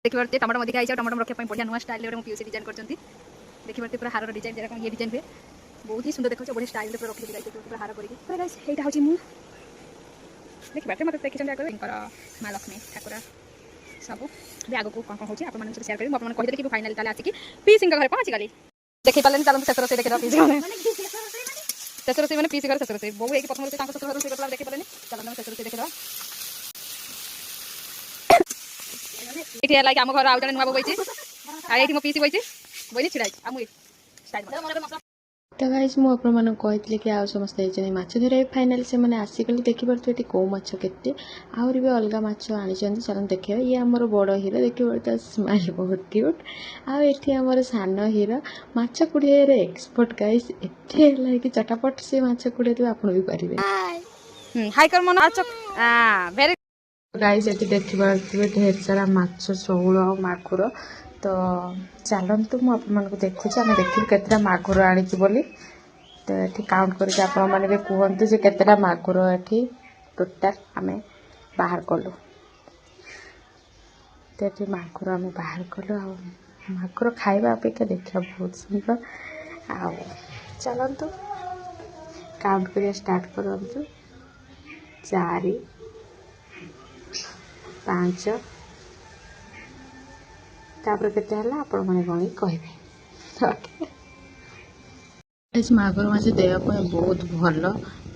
देखिए टमाटो मध्य आई टमाटो रखा बढ़िया नुआ स्टाइल पीयूसी डिजाइन कर देखिए पूरा हार डिजाइन जरा ये डिजाइन हुए बहुत ही सुंदर देखा बढ़िया स्टाइल रखी पूरा हार करके यहाँ हूँ देखिए मतलब देखिए माँ लक्ष्मी ठाकुर सब भी आगे कौन कौन होती है शेयर करेंगे आपको कहीदेली कि फाइनाली ताले आसिक पीसी घर पहुँची गली देखी पारे चलते शेष रोसे देखिए पीसी शेष रोसे मैंने पीसी घर शेष रोसे बो एक प्रथम रोसे शेष रोसे करला देखी पारे चलो शेष रोसे देखिए ये लाइक आम घर आउ जन नुआ बई आई मो पीसी बई बई छिड़ा स्टाइल तो गाइस मु आपण मन कहती कि आउ समस्त माछ धरे फाइनाली से मैंने आसिकल देखिपे कौ माछ के आहरी भी अलग माछ आनी चलन देखिए ये आमर बड़ हीरो देखिए स्माइल बहुत क्यूट आमर सान हीरो माछ कुड़े एक्सपर्ट गाइस एटे कि चटापट से माछ कुड़े तो आप भी पारे हाय कर मन वेरी गाइस ये देखिए ढेर सारा माछ शौल मागुर तो चलतु मुझे देखुची आम देखिए केतटा मागुर आनी बोली तो ये काउंट करके आपण मैंने भी कहतु जे केतटा मागुर ये टोटाल आम बाहर कलु तो ये मागुर आम बाहर कलु मागुर खाइबा अपेक्षा देखा बहुत सुंदर आ चलतु काउंट करिया स्टार्ट करतु 4 5 तापर केते हला आपण माने गणी कहबे इस मागुर माछ देह बहुत भल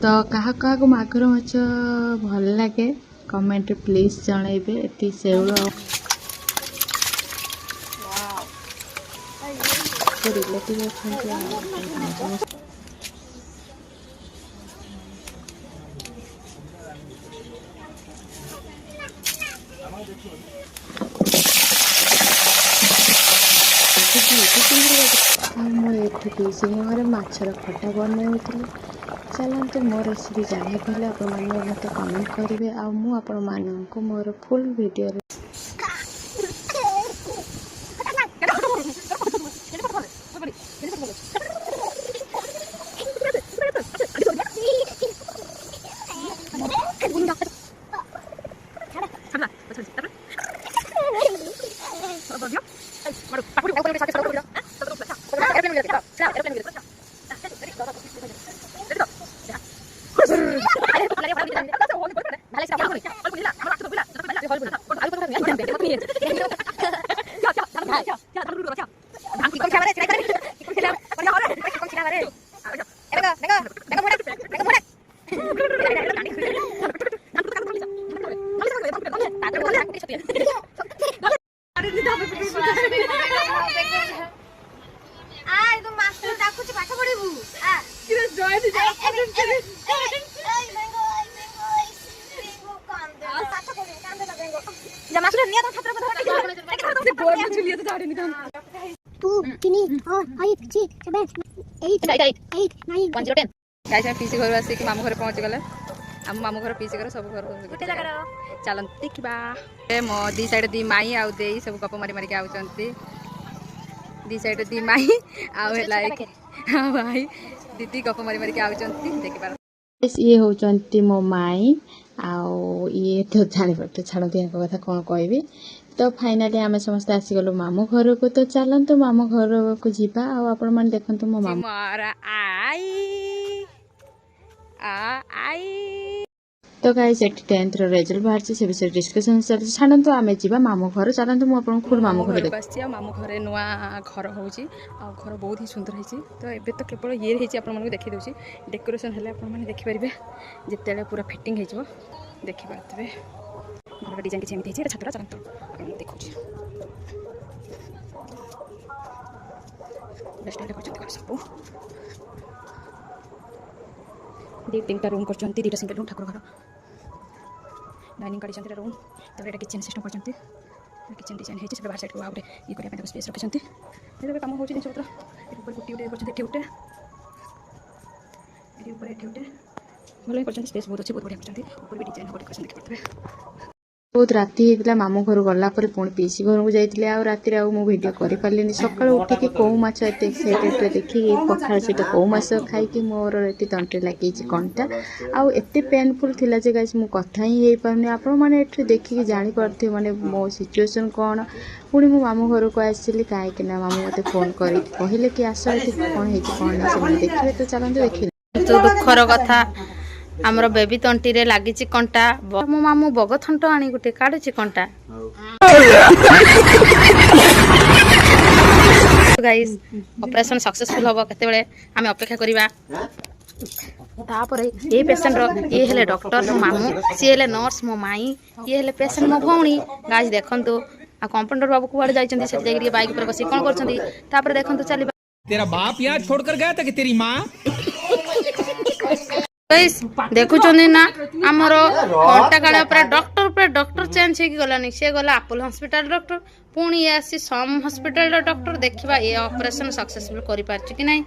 तो कहा कहा को मागुर माछ भल लगे कमेंट प्लीज जनइबे एति सेउल रिलेटिव अच्छा पीसी घर माछर खटा बनई चलते मो रेसिपी जाना पहले आपने मत कमेंट करेंगे आपको मोर फुल वीडियो पीसी घर आसिक मामू घर पहुँची गले आम मामू घर पीसी घर सब घर चल देखा मो दी साइड दी माई आउ दे सब गप मारी मारिक आउचंती दी साइड दी माई आउ भाई दीदी गप मारी मारिक आउचंती देखि पार ये होचंती मो माई आउ ये तो जानी पड़ते छाड़ती यहाँ कथा कौन कहबी तो फाइनाली आम समस्त आसीगलु मामू घर को तो चलतु मामू घर को जीवा आपण मैंने देखु मो मामू तो गाइस 10th रिजल्ट बाहर से विषय डिस्कशन चलती छाड़ू आम जीवा मामू घर चलतु मुझे खुद मामू घर देख मामू घर नुआ घर होची आ घर बहुत ही सुंदर है तो ये तो केवल ये आपको देखी दूसरी डेकोरेशन है आपने देखिपारे जिते पूरा फिटिंग हो देखिपारे घर डिजाइन किसी एमती छात्र चलते देखा सब 2-3टा रूम कर 2टा सिंगल रूम ठाकुर घर डाइनिंग कर रूम तब किचन सिस्टम कर किचन डिजाइन है बाहर साइड को आउटे ये करने स्पेस रखिंट कम हो जिन पत्र ऊपर गोटे गोटे गोटे भल कर स्पेस बहुत अच्छे बहुत बढ़िया कर ऊपर भी डिजाइन डेकोरेशन देखिए बहुत राति होता मामू घर गलापर पुणी पीसी घर को जाइए आउ राति मु भिडियो कर सकाल उठिकी कौ माछ एत एक्साइटेड देखिए पखाड़ सहित कौ माछ खाई मोर ये तंटे लगी कंटा आउ एत पेनफुल थिला जे गाइस मु कथा ही पारनी आपण मैंने देखिए जापारे माने मो सिचुएसन कौन पुणी मो मामू घर को आसली कहीं मामू मत फोन कर कहले कि आस कौन कौन देखिए तो चलते देखिए दुखर कथा आमर बेबी तंटी रे लागिची कंटा मो मामू बग थंट आनी गुटे काढुची कंटा गाइस ऑपरेशन सक्सेसफुल होबो केते बेले आमे अपेक्षा करिबा तापरे ए पेशेंट रो ए हेले डॉक्टर मो मामू सी हेले नर्स मो माई ये हेले पेशेंट मो भौणी गाइस देखंतु आ कंपाउंडर बाबू कुआडे जाइचंती से जाई बाइक पर बसी कोन करचंती तापरे देखंतु चली तेरा बाप यहाँ छोड़कर गया था कि तेरी माँ देखुचंदी ना आमर कंटा काले डॉक्टर चेंज हो गलानी से गला अपोलो हॉस्पिटल डॉक्टर पुणी ये आसी सम हॉस्पिटल डॉक्टर देखिबा ये ऑपरेशन सक्सेसफुल करि पारछि कि नहीं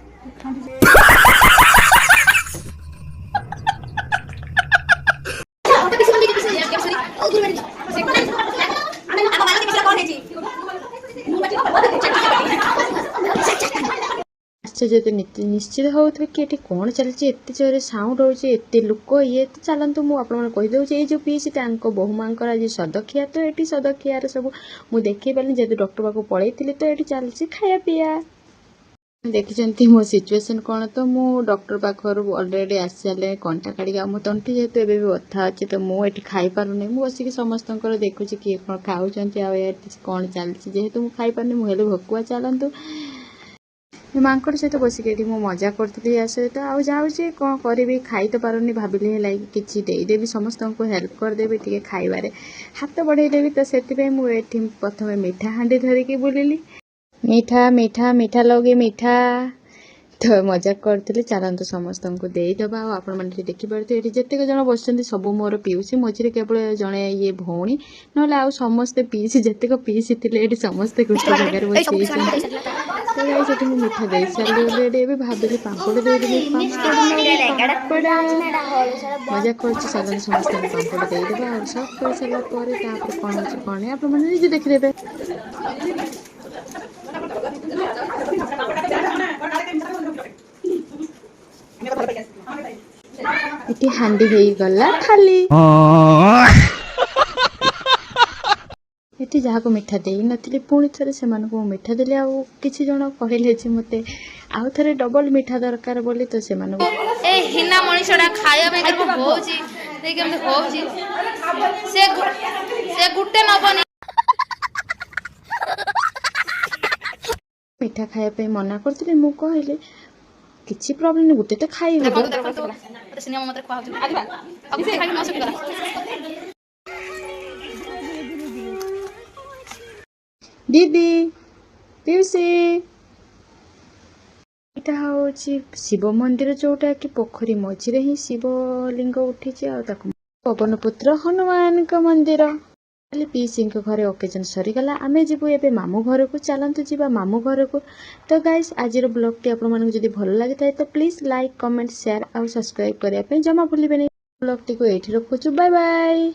आश्चर्य निश्चित हो कि ये कौन चलती एत जोर साउंड होते लोक ये तो चलतु मुझे कहीदे ये जो पीसी बहु माँ आज सदखिया तो ये सदखियार सब मुझे देखी पारे जेहतु डॉक्टर पाक पलि तो ये चलती खाया पीया देखी मो सिचुएसन कौन तो मु डॉक्टर पाखर अलरेडी आसी सारे कंटा काढ़ी मो तंटी जेहतु ए बथा अच्छे तो मुझे खाई पारुनी मुझे बसिक समस्त देखुची किए कौन खाऊँ कौन चलती जेहेतु मुझे खाई पारनी मुझे भकुआ चलतु मांकड़ सहित बसिक मु मजा करी या सहित आउ जाऊँगी कौन करी खाई तो पारुनी भाविली है किसी देदेवी समस्त को हेल्प करदेवी टे खाइबार हाथ बढ़ेदेवी तो से प्रथम मीठा हांडी धरिकी बुलिली मीठा मीठा मीठा लगे मीठा तो मजाक करते चलतु समस्त को देदबा आपण मैंने देखिपे ये जितक जन बस सब मोर पीउसी मझे केवल जड़े ये भौणी ना आउ समस्ते पीसी जितक पीसी थे समस्ते कृष्ण जगार बस तो मीठा दे सारे भाविली पापड़ देदेवी मजाक कर समस्त पापड़ देदेबा सब कर सारापर कौन कौन आप देखिदे ये हांडी हो गला खाली ये जहाँ को मीठा दे नी पुणी थे से मीठा देली आउ किसी जन कहले मत आउ थे डबल मीठा दरकार बोली तो से हिना मनीषा खाया गुटे नबनी मीठा खाया मना करते मु कहले किसी प्रॉब्लम नहीं गोटे तो खाई दीदी पीउसी एटा हूँ शिव मंदिर जोटा कि पोखरी मझे ही शिवलिंग उठी पवन पुत्र हनुमान मंदिर पीसी घरे ओकेजन सरीगला आमे जीवु एबे मामू घर को चलतु जीवा मामू घर को तो गाइस आज ब्लॉग टी आपण मानक जदी भल लागि थाए तो प्लीज लाइक कमेंट शेयर और सब्सक्राइब करिया पे जमा भूलिबेनी ब्लॉग टी को एठी रखुछु बाय बाय।